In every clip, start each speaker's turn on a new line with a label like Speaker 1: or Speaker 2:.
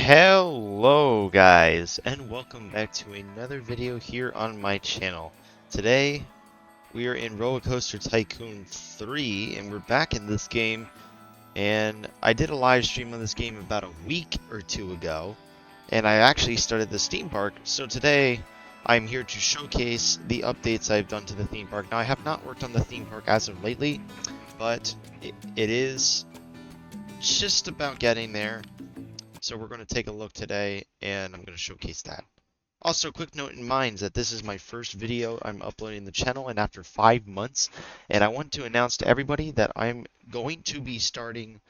Speaker 1: Hello guys, and welcome back to another video here on my channel. Today we are in Roller Coaster Tycoon 3 and we're back in this game, and I did a live stream on this game about a week or two ago, and I actually started the theme park. So today I'm here to showcase the updates I've done to the theme park. Now I have not worked on the theme park as of lately, but it is just about getting there. So we're going to take a look today, and I'm going to showcase that. Also, quick note in mind that this is my first video I'm uploading the channel, and after 5 months, and I want to announce to everybody that I'm going to be starting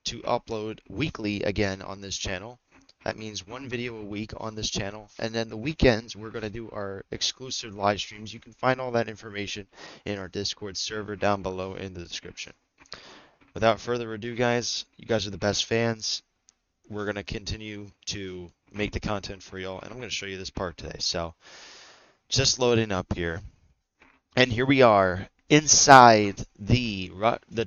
Speaker 1: to upload weekly again on this channel. That means one video a week on this channel, and then the weekends we're going to do our exclusive live streams. You can find all that information in our Discord server down below in the description. Without further ado, guys, you guys are the best fans. We're going to continue to make the content for y'all, and I'm going to show you this park today. So just loading up here, and here we are inside the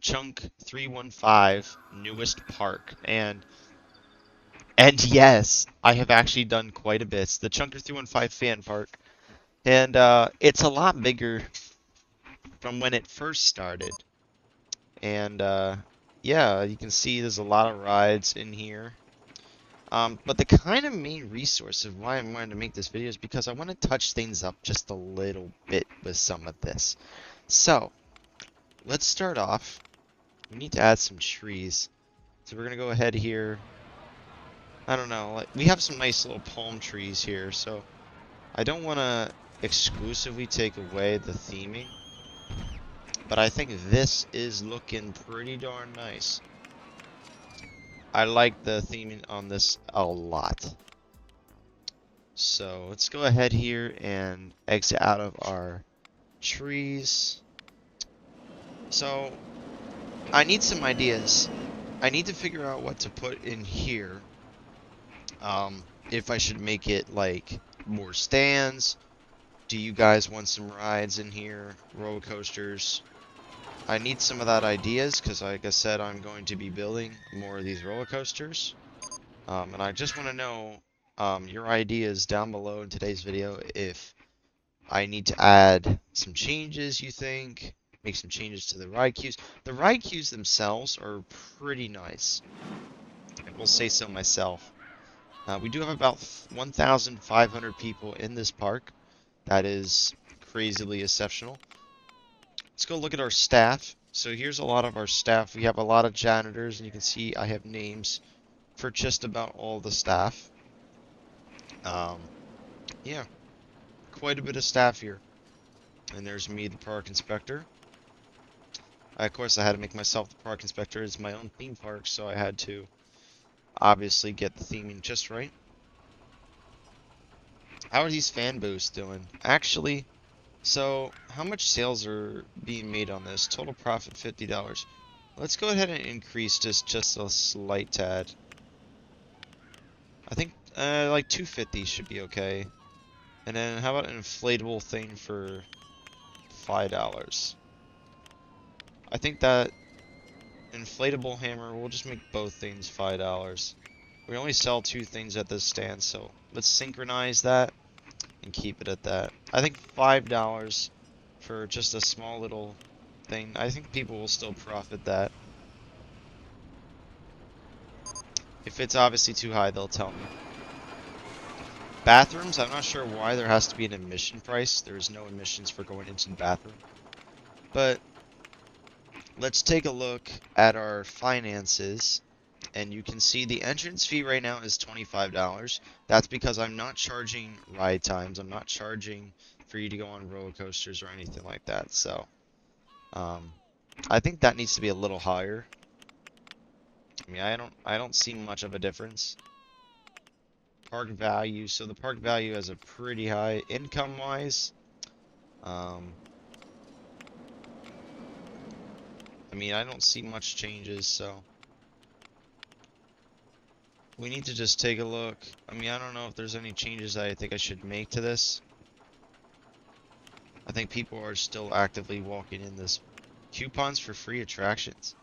Speaker 1: Chunk 315 newest park, and yes, I have actually done quite a bit. It's the Chunker 315 fan park, and it's a lot bigger from when it first started, and yeah, you can see there's a lot of rides in here. But the kind of main resource of why I'm wanting to make this video is because I want to touch things up just a little bit with some of this. So, let's start off. We need to add some trees. So we're going to go ahead here. I don't know, like, we have some nice little palm trees here, so I don't want to exclusively take away the theming, but I think this is looking pretty darn nice. I like the theming on this a lot. So let's go ahead here and exit out of our trees. So I need some ideas. I need to figure out what to put in here. If I should make it like more stands. Do you guys want some rides in here? Roller coasters. I need some of that ideas because, like I said, I'm going to be building more of these roller coasters. And I just want to know your ideas down below in today's video if I need to add some changes, you think, make some changes to the ride queues. The ride queues themselves are pretty nice. I will say so myself. We do have about 1,500 people in this park. That is crazily exceptional. Let's go look at our staff. So here's a lot of our staff. We have a lot of janitors, and you can see I have names for just about all the staff. Yeah, quite a bit of staff here. And there's me, the park inspector. Of course, I had to make myself the park inspector. It's my own theme park, so I had to obviously get the theming just right. How are these fan booths doing? Actually, so how much sales are being made on this? Total profit $50. Let's go ahead and increase this just a slight tad. I think like 250 should be okay. And then how about an inflatable thing for $5? I think that inflatable hammer, we'll just make both things $5. We only sell 2 things at this stand, so let's synchronize that and keep it at that. I think $5 for just a small little thing. I think people will still profit that. If it's obviously too high, they'll tell me. Bathrooms, I'm not sure why there has to be an admission price. There's no admissions for going into the bathroom. But let's take a look at our finances. And you can see the entrance fee right now is $25. That's because I'm not charging ride times. I'm not charging for you to go on roller coasters or anything like that. So, I think that needs to be a little higher. I mean, I don't see much of a difference. Park value. So the park value has a pretty high income-wise. I mean, I don't see much changes, so we need to just take a look. I mean, I don't know if there's any changes that I think I should make to this. I think people are still actively walking in this. Coupons for free attractions.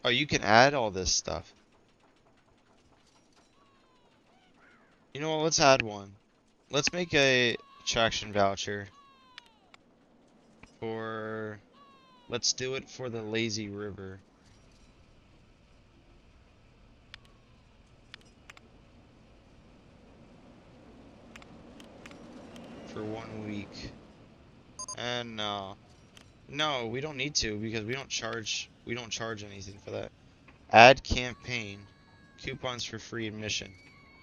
Speaker 1: Oh, you can add all this stuff. You know what? Let's add one. Let's make a attraction voucher for... Let's do it for the lazy river. For 1 week. And no, we don't need to because we don't charge anything for that. Add campaign. Coupons for free admission.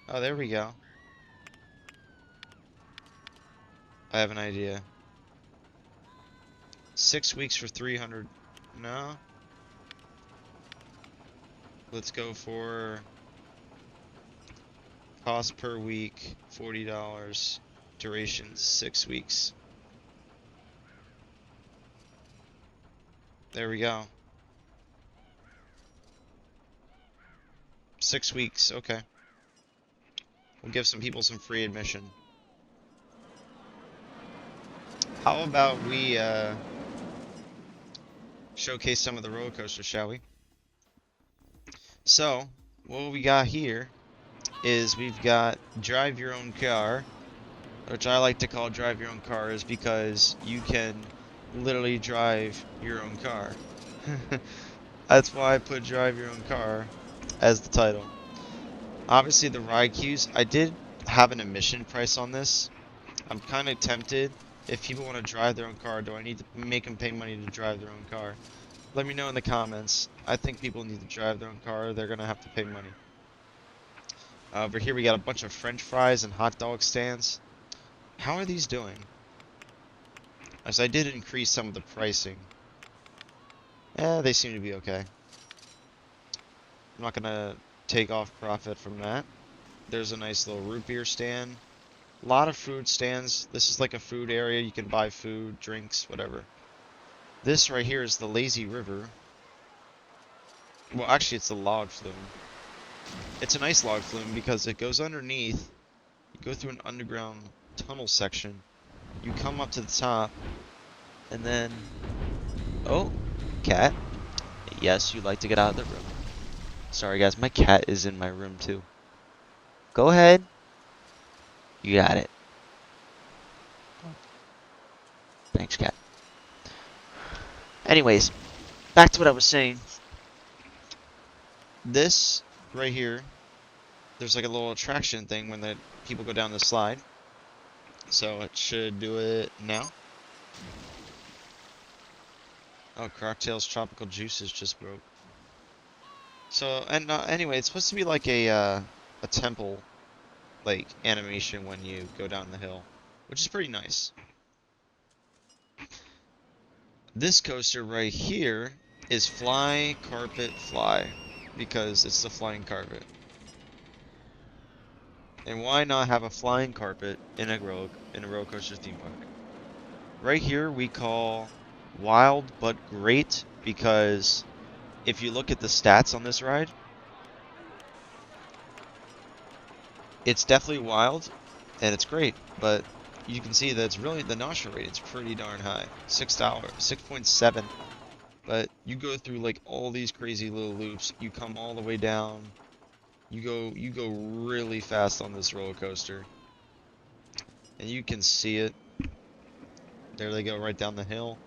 Speaker 1: Oh, there we go. I have an idea. 6 weeks for 300. No. Let's go for cost per week, $40. Duration 6 weeks. There we go. 6 weeks, okay. We'll give some people some free admission. How about we showcase some of the roller coasters, shall we? So, what we got here is we've got drive your own car, which I like to call drive your own car is because you can literally drive your own car. That's why I put drive your own car as the title. Obviously the ride queues, I did have an admission price on this. I'm kind of tempted. If people want to drive their own car, do I need to make them pay money to drive their own car? Let me know in the comments. I think people need to drive their own car. They're going to have to pay money. Over here we got a bunch of french fries and hot dog stands. How are these doing? As I did increase some of the pricing. They seem to be okay. I'm not going to take off profit from that. There's a nice little root beer stand. A lot of food stands. This is like a food area. You can buy food, drinks, whatever. This right here is the lazy river. Well, actually, it's a log flume. It's a nice log flume because it goes underneath. You go through an underground tunnel section. You come up to the top. And then... Oh, cat. Yes, you'd like to get out of the room. Sorry, guys. My cat is in my room, too. Go ahead. You got it. Thanks, cat. Anyways, back to what I was saying. This right here, there's like a little attraction thing when the people go down the slide. So it should do it now. Oh, Cocktails Tropical Juices just broke. So, and anyway, it's supposed to be like a temple, like, animation when you go down the hill, which is pretty nice. This coaster right here is Fly Carpet Fly, because it's the flying carpet. And why not have a flying carpet in a roller coaster theme park? Right here we call wild but great because if you look at the stats on this ride, it's definitely wild and it's great, but you can see that it's really the nausea rate is pretty darn high. $6, 6.7. But you go through like all these crazy little loops, you come all the way down. You go really fast on this roller coaster. And you can see it. There they go right down the hill.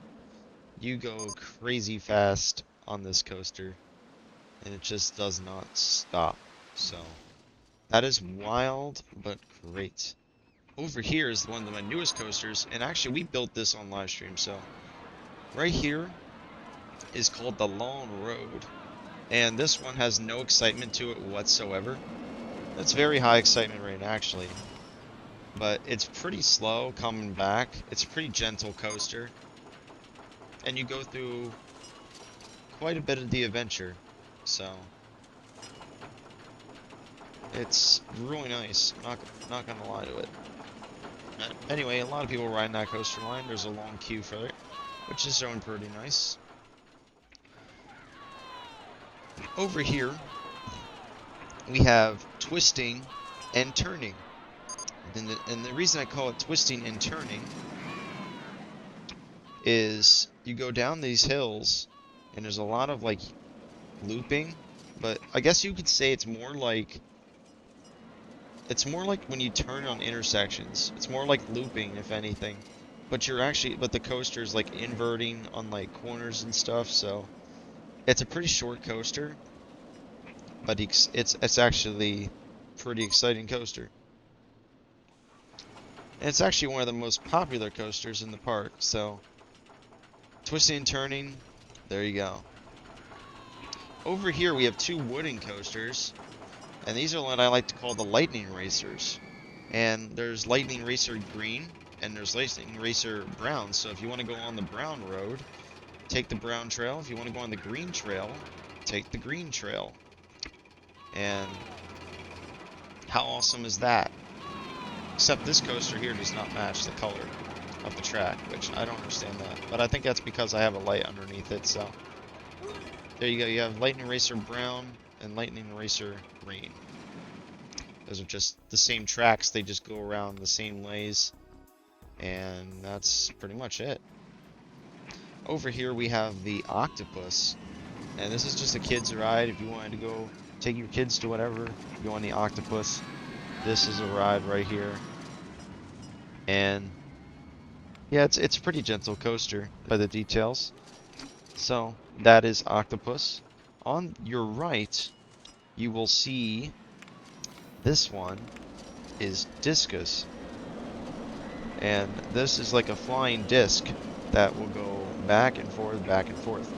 Speaker 1: You go crazy fast on this coaster. And it just does not stop. So that is wild but great. Over here is one of my newest coasters, and actually we built this on live stream. So right here is called the Long Road. And this one has no excitement to it whatsoever. It's very high excitement rate actually. But it's pretty slow coming back. It's a pretty gentle coaster. And you go through quite a bit of the adventure. So it's really nice. Not gonna lie to it. Anyway, a lot of people riding that coaster line. There's a long queue for it, which is showing pretty nice. Over here, we have twisting and turning. And the reason I call it twisting and turning is you go down these hills, and there's a lot of like looping, but I guess you could say it's more like when you turn on intersections. It's more like looping, if anything. But the coaster's like inverting on like corners and stuff, so it's a pretty short coaster, but it's actually pretty exciting coaster. And it's actually one of the most popular coasters in the park, so twisting and turning, there you go. Over here we have two wooden coasters, and these are what I like to call the Lightning Racers. And there's Lightning Racer Green, and there's Lightning Racer Brown, so if you want to go on the brown road, take the brown trail. If you want to go on the green trail, take the green trail. And how awesome is that? Except this coaster here does not match the color of the track, which I don't understand that. But I think that's because I have a light underneath it, so. There you go, you have Lightning Racer Brown and Lightning Racer Green. Those are just the same tracks, they just go around the same lays. And that's pretty much it. Over here we have the Octopus. And this is just a kid's ride. If you wanted to go take your kids to whatever, go on the Octopus. This is a ride right here. And yeah, it's a pretty gentle coaster by the details. So that is Octopus. On your right, you will see this one is Discus. And this is like a flying disc that will go back and forth, back and forth.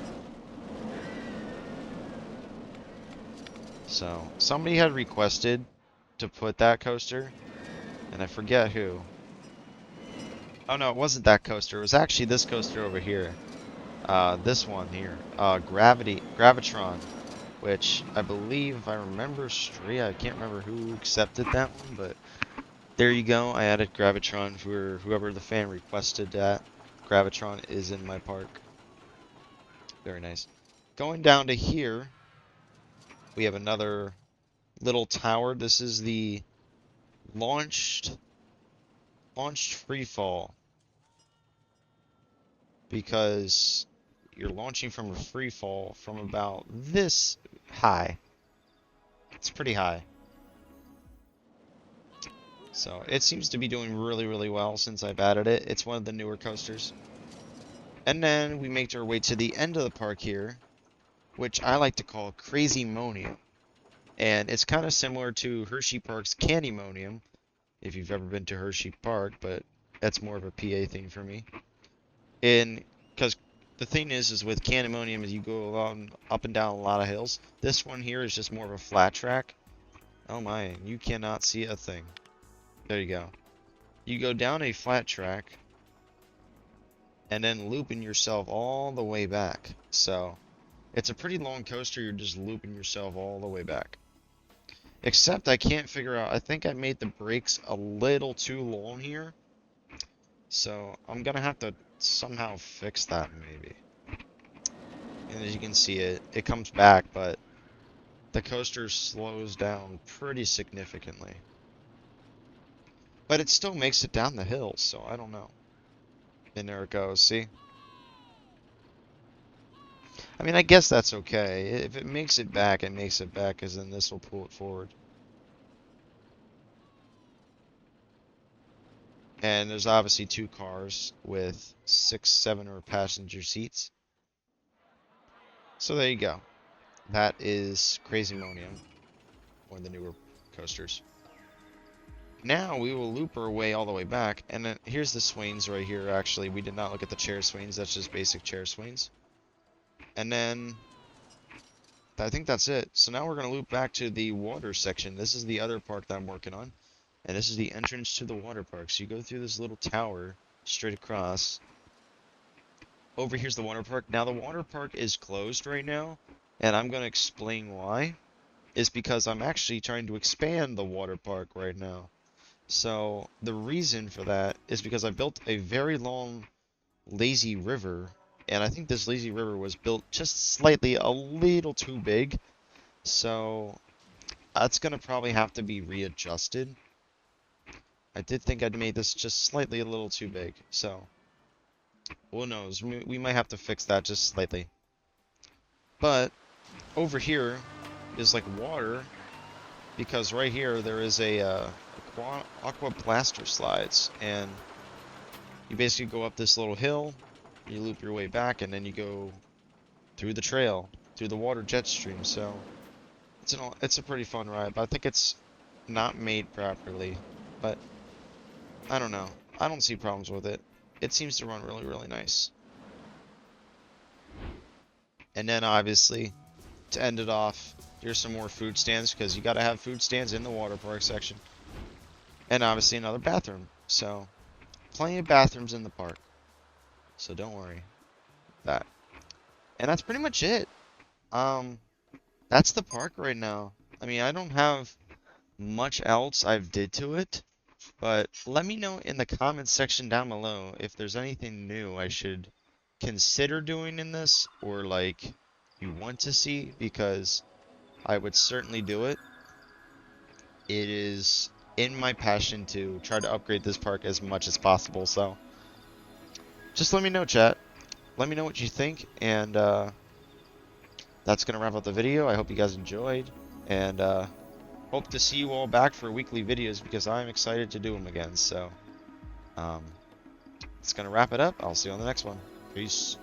Speaker 1: So somebody had requested to put that coaster, and I forget who. Oh no, it wasn't that coaster. It was actually this coaster over here. This one here. Gravitron, which I believe, if I remember straight, I can't remember who accepted that one, but there you go. I added Gravitron for whoever the fan requested that. Gravitron is in my park. Very nice. Going down to here, we have another little tower. This is the launched free fall, because you're launching from a free fall from about this high. It's pretty high. So it seems to be doing really, really well since I've added it. It's one of the newer coasters. And then we make our way to the end of the park here, which I like to call Crazy Monium. And it's kind of similar to Hershey Park's Candymonium, if you've ever been to Hershey Park, but that's more of a PA thing for me. Because the thing is with Candymonium, is you go along up and down a lot of hills. This one here is just more of a flat track. Oh my, you cannot see a thing. There you go. You go down a flat track, and then looping yourself all the way back. So, it's a pretty long coaster, you're just looping yourself all the way back. Except I can't figure out, I think I made the brakes a little too long here. So, I'm gonna have to somehow fix that maybe. And as you can see, it comes back, but the coaster slows down pretty significantly. But it still makes it down the hill, so I don't know. And there it goes, see? I mean, I guess that's okay. If it makes it back, because then this will pull it forward. And there's obviously two cars with 6, 7 or passenger seats. So there you go. That is Crazy Monium, one of the newer coasters. Now we will loop our way all the way back, and then here's the swings right here. Actually, we did not look at the chair swings. That's just basic chair swings. And then I think that's it. So now we're going to loop back to the water section. This is the other park that I'm working on. And this is the entrance to the water park. So you go through this little tower straight across. Over here's the water park. Now the water park is closed right now, and I'm going to explain why. Is because I'm actually trying to expand the water park right now. So the reason for that is because I built a very long lazy river, and I think this lazy river was built just slightly a little too big. So that's going to probably have to be readjusted. I did think I'd made this just slightly a little too big, so who knows, we might have to fix that just slightly. But over here is like water, because right here there is a aqua blaster slides, and you basically go up this little hill, you loop your way back, and then you go through the trail, through the water jet stream. So it's a pretty fun ride, but I think it's not made properly. But I don't know. I don't see problems with it. It seems to run really, really nice. And then obviously, to end it off, here's some more food stands, because you gotta have food stands in the water park section. And obviously another bathroom. So plenty of bathrooms in the park. So don't worry. That. And that's pretty much it. That's the park right now. I mean, I don't have much else I've did to it, but let me know in the comments section down below if there's anything new I should consider doing in this, or like you want to see, because I would certainly do it. It is in my passion to try to upgrade this park as much as possible, so just let me know, chat. Let me know what you think, and that's gonna wrap up the video. I hope you guys enjoyed, and hope to see you all back for weekly videos, because I'm excited to do them again. So, it's gonna wrap it up. I'll see you on the next one. Peace.